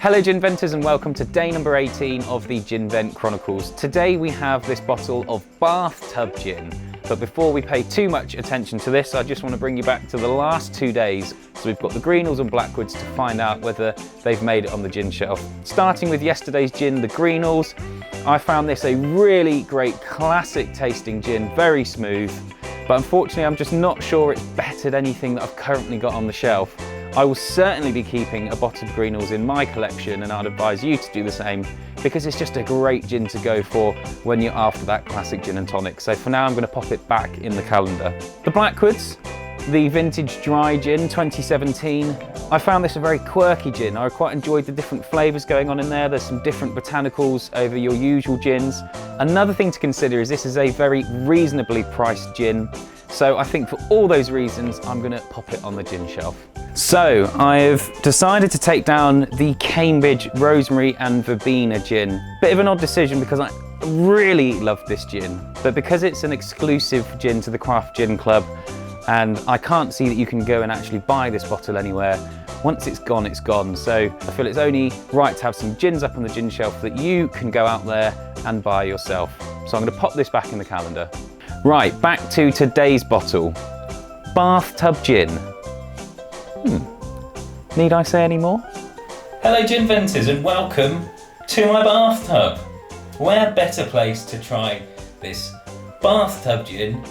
Hello Ginventors and welcome to day number 18 of the Ginvent Chronicles. Today we have this bottle of Bathtub Gin. But before we pay too much attention to this, I just want to bring you back to the last 2 days. So we've got the Greenalls and Blackwoods to find out whether they've made it on the gin shelf. Starting with yesterday's gin, the Greenalls, I found this a really great classic tasting gin, very smooth. But unfortunately, I'm just not sure it's bettered anything that I've currently got on the shelf. I will certainly be keeping a bottle of Greenalls in my collection, and I'd advise you to do the same because it's just a great gin to go for when you're after that classic gin and tonic. So for now, I'm going to pop it back in the calendar. The Blackwoods, the vintage dry gin 2017. I found this a very quirky gin. I quite enjoyed the different flavours going on in there. There's some different botanicals over your usual gins. Another thing to consider is this is a very reasonably priced gin. So I think for all those reasons, I'm going to pop it on the gin shelf. So I've decided to take down the Cambridge Rosemary and Verbena gin. Bit of an odd decision because I really love this gin, but because it's an exclusive gin to the Craft Gin Club and I can't see that you can go and actually buy this bottle anywhere, once it's gone, it's gone. So I feel it's only right to have some gins up on the gin shelf that you can go out there and buy yourself. So I'm going to pop this back in the calendar. Right, back to today's bottle. Bathtub Gin. Need I say any more? Hello Ginventors and welcome to my bathtub. Where better place to try this bathtub gin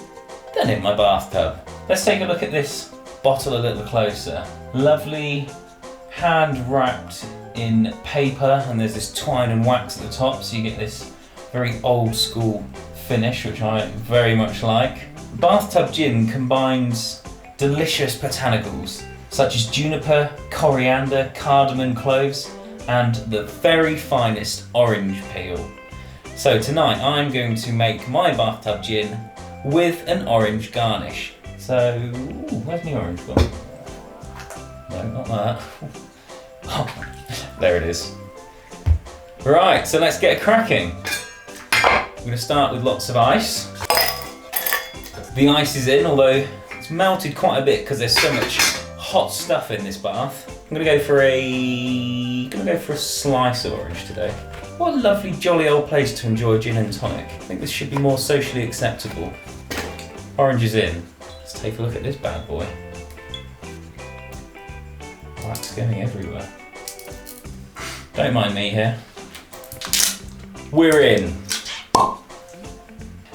than in my bathtub? Let's take a look at this bottle a little closer. Lovely, hand wrapped in paper, and there's this twine and wax at the top, so you get this very old school finish, which I very much like. Bathtub gin combines delicious botanicals such as juniper, coriander, cardamom, cloves, and the very finest orange peel. So tonight I'm going to make my bathtub gin with an orange garnish. So, where's my orange gone? No, not that. Oh, there it is. Right, so let's get cracking. I'm going to start with lots of ice. The ice is in, although it's melted quite a bit because there's so much hot stuff in this bath. I'm gonna go for a slice of orange today. What a lovely, jolly old place to enjoy gin and tonic. I think this should be more socially acceptable. Orange is in. Let's take a look at this bad boy. Wax going everywhere. Don't mind me here. We're in.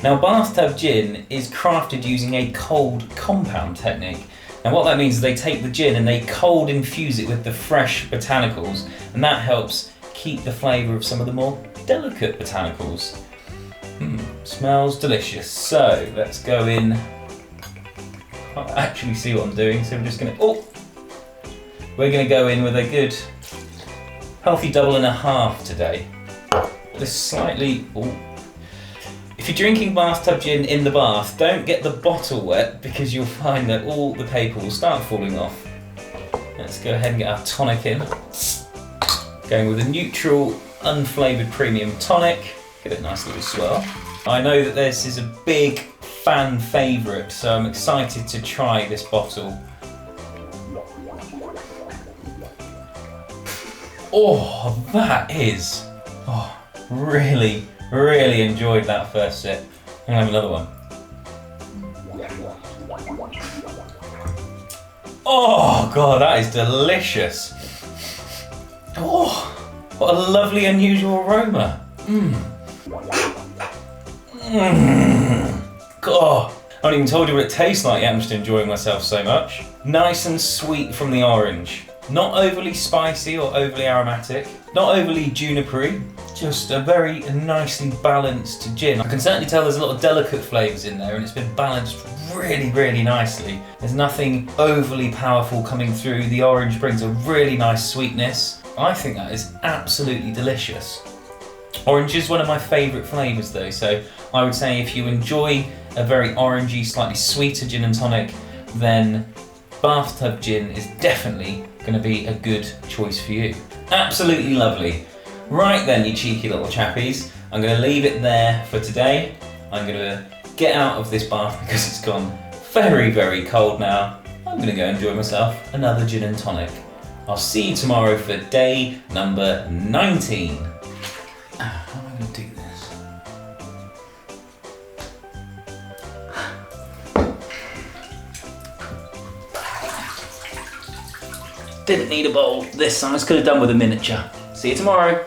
Now, bathtub gin is crafted using a cold compound technique. And what that means is they take the gin and they cold infuse it with the fresh botanicals, and that helps keep the flavour of some of the more delicate botanicals. Smells delicious. So let's go in. Can't actually see what I'm doing, so we're just gonna, we're gonna go in with a good healthy 1.5 today. This slightly, if you're drinking bathtub gin in the bath, don't get the bottle wet because you'll find that all the paper will start falling off. Let's go ahead and get our tonic in. Going with a neutral, unflavoured premium tonic. Give it a nice little swirl. I know that this is a big fan favourite, so I'm excited to try this bottle. Oh, that is, really enjoyed that first sip. I'm gonna have another one. Oh God, that is delicious. Oh, what a lovely, unusual aroma. God, I haven't even told you what it tastes like yet. I'm just enjoying myself so much. Nice and sweet from the orange. Not overly spicy or overly aromatic. Not overly junipery. Just a very nicely balanced gin. I can certainly tell there's a lot of delicate flavours in there, and it's been balanced really nicely. There's nothing overly powerful coming through. The orange brings a really nice sweetness. I think that is absolutely delicious. Orange is one of my favourite flavours though, so I would say if you enjoy a very orangey, slightly sweeter gin and tonic, then bathtub gin is definitely going to be a good choice for you. Absolutely lovely. Right then, you cheeky little chappies, I'm going to leave it there for today. I'm going to get out of this bath because it's gone very cold now. I'm going to go enjoy myself another gin and tonic. I'll see you tomorrow for day number 19. How am I going to do this? Didn't need a bowl this size, could have done with a miniature. See you tomorrow.